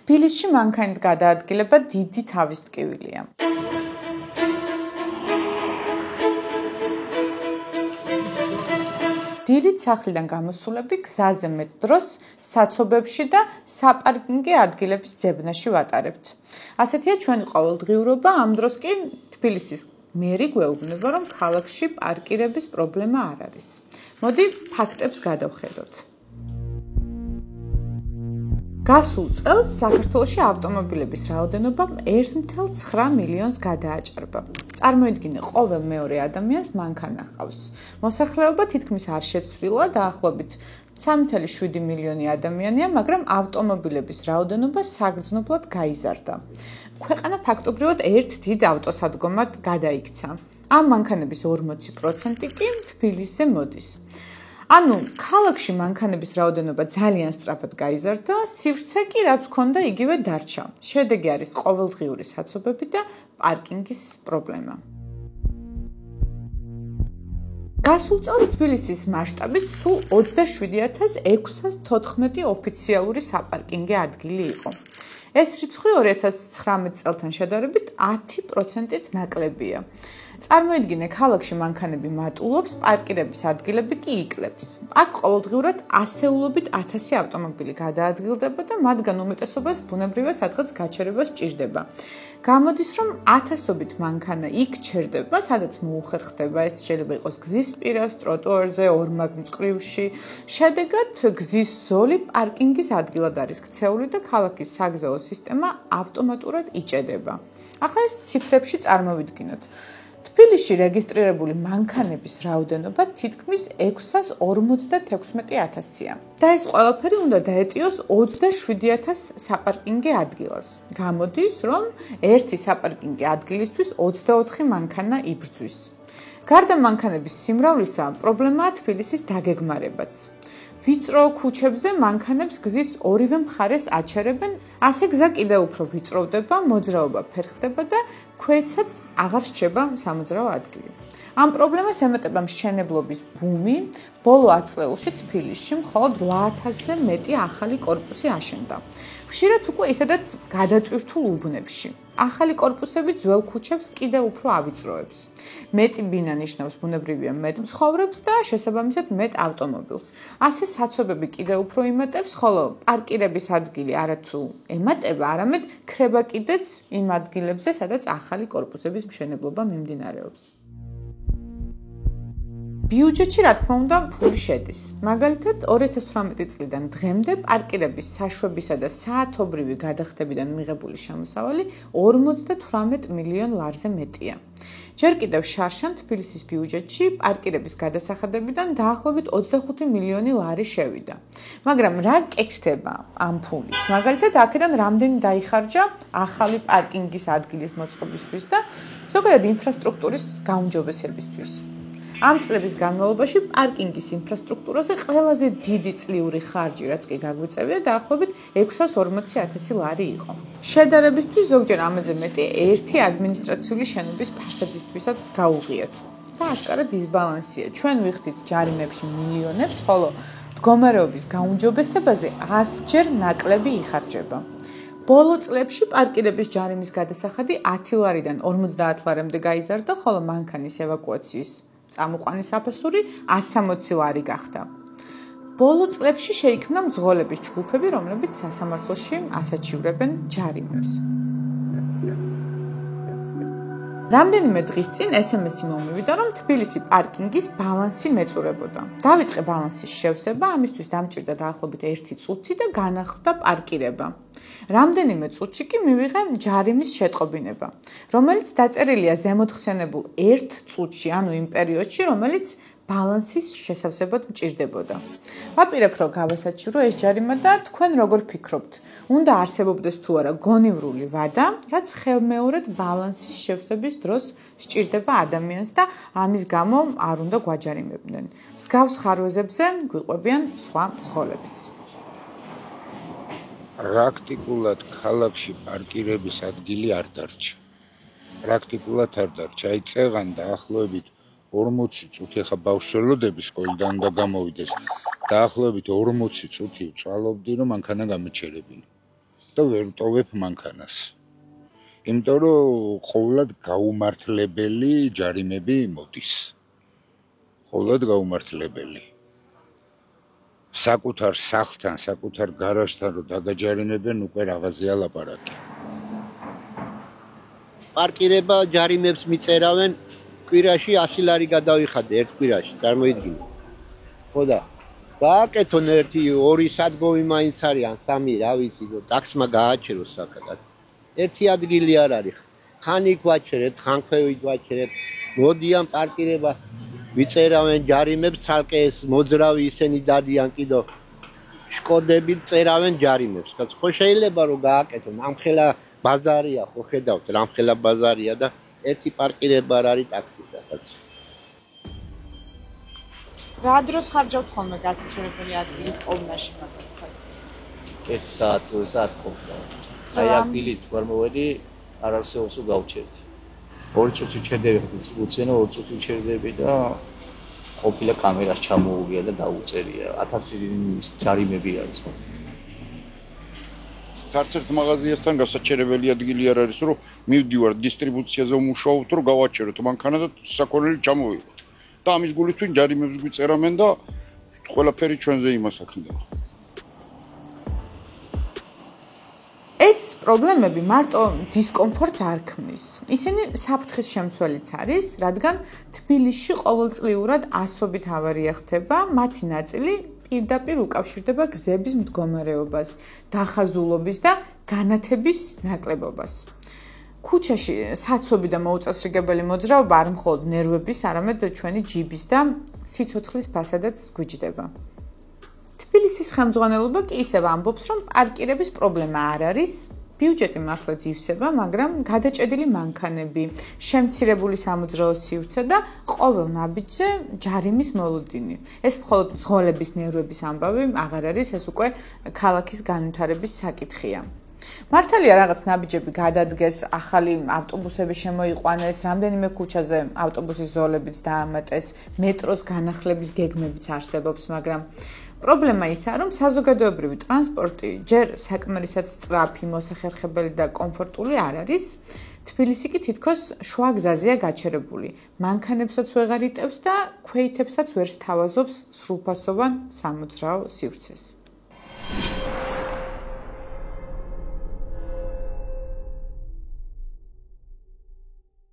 თბილისში მანქანით გადაადგილება დიდი თავის ტკივილია. დილით სახლიდან გამოსულები გზაზე მეტ დროს საცობებში და საპარკინგე ადგილების ძებნაში ვატარებთ. ასეთია ჩვენი ყოველდღიურობა, ამ დროს კი თბილისის მერი გვეუბნება, რომ ქალაქში პარკირების პრობლემა არ არის. მოდი ფაქტებს გადავხედოთ. გასულ წელს საქართველოში ავტომობილების რაოდენობა 1,9 მილიონს გადააჭარბა. წარმოიდგინე, ყოველ მეორე ადამიანს მანქანა ჰყავს. მოსახლეობა თითქმის არ შეცვლილა, დაახლოებით 3,7 მილიონი ადამიანია, მაგრამ ავტომობილების რაოდენობა საგრძნობლად გაიზარდა. ქვეყანა ფაქტობრივად ერთ დიდ ავტოსადგომად გადაიქცა. ამ მანქანების 40% კი თბილისზე მოდის. ანუ ქალაქში მანქანების რაოდენობა ძალიან სწრაფად გაიზარდა, სივრცე კი რაც ჰქონდა იგივე დარჩა. შედეგი არის ყოველდღიური საცობები და პარკინგის პრობლემა. გასულ წელს თბილისის მასშტაბით სულ 27,614 ოფიციალური საპარკინგე ადგილი იყო. ეს რიცხვი 2019 წელთან შედარებით 10%-ით ნაკლებია. წარმოიდგინე, ქალაქში მანქანები მატულობს, პარკირების ადგილები კი იკლებს. აქ ყოველდღიურად ასეულობით 1000 ავტომობილი გადაადგილდება და მათგან უმეტესობას ბუნებრივად სადღაც გაჩერება სჭირდება. გამოდის, რომ ათასობით მანქანა იქ ჩერდება, სადაც მოუხერხდება, ეს შეიძლება იყოს გზის პირას, ტროტუარზე, ორმაგ მწკრივში. შედეგად გზის ზოლი პარკინგის ადგილად არის ქცეული და ქალაქის საგზაო სისტემა ავტომატურად იჭედება. ახლა ეს ციფრებში წარმოვიდგინოთ. თბილისში რეგისტრირებული მანქანების რაოდენობა თითქმის 656,000-ია. და ეს ყველაფერი უნდა დაეტიოს 27,000 საპარკინგე ადგილას. გამოდის, რომ ერთი საპარკინგე ადგილისთვის 24 მანქანა იბრძვის. გარდა მანქანების სიმრავლისა, პრობლემაა თბილისის დაგეგმარებაც. ვიწრო ქუჩებზე მანქანებს გზის ორივე მხარეს აჩერებენ, ასე გზა კიდევ უფრო ვიწროვდება, მოძრაობა ფერხდება და ქვეცაც აღარ რჩება სამოძრაო ადგილი. ამ პრობლემას ემატება მშენებლობის ბუმი. ბოლო 10 წლებში თბილისში მხოლოდ 8,000-ზე მეტი ახალი კორპუსი აშენდა. ხშირად უკვე ისედაც გადატვირთულ უბნებში. ახალი კორპუსები ძველ ქუჩებს კიდევ უფრო ავიწროებს. მეტი ბინა ნიშნავს ბუნებრივია მეტ მცხოვრებს და შესაბამისად მეტ ავტომობილს. ასე საცობები კიდევ უფრო იმატებს, ხოლო პარკირების ადგილი არათუ ემატება, არამედ ქრება კიდეც იმ ადგილებზე, სადაც ახალი კორპუსების მშენებლობა მიმდინარეობს. ბიუჯეტში რა თქმა უნდა ფული შედის. მაგალითად 2018 წლიდან დღემდე პარკირების საშვებისა და საათობრივი გადახდებიდან მიღებული შემოსავალი 58 მილიონ ლარზე მეტია. ჯერ კიდევ შარშან თბილისის ბიუჯეტში პარკირების გადასახადებიდან დაახლოებით 25 მილიონი ლარი შევიდა. მაგრამ რა კეთდება ამ ფულით? მაგალითად აქედან რამდენი დაიხარჯა ახალი პარკინგის ადგილის მოწყობისთვის და ზოგადად ინფრასტრუქტურის გაუმჯობესებისთვის. ამ წლების განმავლობაში პარკინგის ინფრასტრუქტურაზე ყველაზე დიდი წლიური ხარჯი, რაც კი გაგვიწევია, დაახლოებით 640,000 ლარი იყო. შედარებისთვის ზოგჯერ ამაზე მეტი ერთი ადმინისტრაციული შენობის ფასადისთვისაც გაუღიათ. და აშკარა დისბალანსია. ჩვენ ვიხდით ჯარიმებში მილიონებს, ხოლო მდგომარეობის გაუმჯობესებაზე 100-ჯერ ნაკლები იხარჯება. ბოლო წლებში პარკირების ჯარიმის გადასახადი 10 ლარიდან 50 ლარამდე გაიზარდა, ხოლო მანქანის ევაკუაციის წამოყვანის საფასური 160 ლარი გახდა. ბოლო წლებში შეიქმნა მძღოლების ჯგუფები, რომლებიც სასამართლოში ასაჩივრებენ ჯარიმებს. რამდენიმე დღის წინ SMS-ი მომივიდა, რომ თბილისი პარკინგის ბალანსი მეწურებოდა. დავიწყე ბალანსის შევსება, ამისთვის დამჭირდა დაახლოებით 1 წუთი და განახლდა პარკირება. რამდენიმე წუთში კი მივიღე ჯარიმის შეტყობინება, რომელიც დაწერილია ზემოთხსენებულ 1 წუთში, ანუ იმ პერიოდში, რომელიც ბალანსის შესავსებად მჭირდებოდა. ვაპირებ, რომ გავასაჩირო ეს ჯარიმა და თქვენ როგორ ფიქრობთ? უნდა არსებობდეს თუ არა გონივრული ვადა, რაც ხელმეორედ ბალანსის შევსების დროს სჭირდება ადამიანს და ამის გამო არ უნდა გვაჯარიმებდნენ. მსგავს ხარვეზებზე გვიყვებიან სხვა მძღოლებიც. პრაქტიკულად ქალაქში პარკირების ადგილი არ დარჩა. პრაქტიკულად არ დარჩა. აი წეღან დაახლოებით 40 წუთი ხა ბავშველოდები სკოლიდან უნდა გამოვიდეს. დაახლოებით 40 წუთი ვწვალობდი, რომ მანქანა გამოჩერებინა. და ვერ ვტოვებ მანქანას. იმიტომ რომ ყოველად გაუმართლებელი ჯარიმები მოდის. ყოველად გაუმართლებელი. საკუთარ სახლთან, საკუთარ გარაჟთან რო დაგაჯარიმებენ, უკვე რაღაცია ლაპარაკი. პარკირება ჯარიმებს მიწერავენ კვირაში 100 ლარი გადავიხადე ერთ კვირაში, წარმოიდგინე. ხო და გააკეთონ 1-2 სადგომი მაინც არიან, 3, რა ვიცი, ტაქსმა გააჩეროს საკადად. ერთი ადგილი არ არის. ხან იქ ვაჩერეთ, ხან ქვევით ვაჩერეთ. მოდიან პარკირება ვიწერავენ ჯარიმებს, ცალკე ეს მოძრავი ისინი დადიან კიდო შკოდებით წერავენ ჯარიმებს. ხო შეიძლება რომ გააკეთონ, ამხელა ბაზარია, ხო ხედავთ, რამხელა ბაზარია და ერთი პარკირება არ არის ტაქსი რაღაც. რა დროს ხარჯავთ ხოლმე გასაჩერებელი ადგილის პოვნაში მაგალითად? 1 საათ, 2 საათ ყოფნა. აი ადგილით ვერ მოვედი, არ არსებობს რომ გავჩერდი. 2 წუთი ჩერდები დისტრიბუციანო 2 წუთი ჩერდები და ყოფილა კამერას ჩამოუვია და დაუწერია. 1000 ჯარიმები არის. არც ერთ მაღაზიასთან გასაჩერებელი ადგილი არ არის, რომ მივდივარ დისტრიბუციაზე ვმუშაობთ, რომ გავაჩეროთ მანქანა და საქონელი ჩამოვიღოთ. და ამის გულისთვის ჯარიმებს გვიწერამენ და ყველაფერი ჩვენზე იმასაკნდება. ეს პრობლემები მარტო დისკომფორტს არ ქმნის. ისინი საფრთხის შემცველიც არის, რადგან თბილისში ყოველწლიურად ასობით ავარია ხდება, მათი ნაწილი პირდაპირ უკავშირდება გზების მდგომარეობას, დახაზულობის და განათების ნაკლებობას. ქუჩაში საცობი და მოუწესრიგებელი მოძრაობა არ მხოლოდ ნერვების, არამედ ჩვენი ჯიბის და სიცოცხლის ფასადაც გვიჯდება. თბილისის ხელმძღვანელობა კი ისევ ამბობს, რომ პარკირების პრობლემა არ არის, ბიუჯეტი მართლაც ივსება, მაგრამ გადაჭედილი მანქანები, შემცირებული სამოძრაო სივრცე და ყოველ ნაბიჯზე ჯარიმის მოლოდინი. ეს მხოლოდ მძღოლების ნერვების ამბავი აღარ არის, ეს უკვე ქალაქის განვითარების საკითხია. მართალია რაღაც ნაბიჯები გადადგეს, ახალი ავტობუსები შემოიყვანეს, რამდენიმე ქუჩაზე ავტობუსის ზოლებიც დაამატეს, მეტროს განახლების გეგმებიც არსებობს, მაგრამ პრობლემა ისაა, რომ საზოგადოებრივი ტრანსპორტი ჯერ საკმარისად სწრაფი, მოსახერხებელი და კომფორტული არ არის. თბილისი კი თითქოს შუა გზაზეა გაჩერებული. მანქანებსაც ვეღარ იტევს და ქვეითებსაც ვერ სთავაზობს სრულფასოვან სამოძრაო სივრცეს.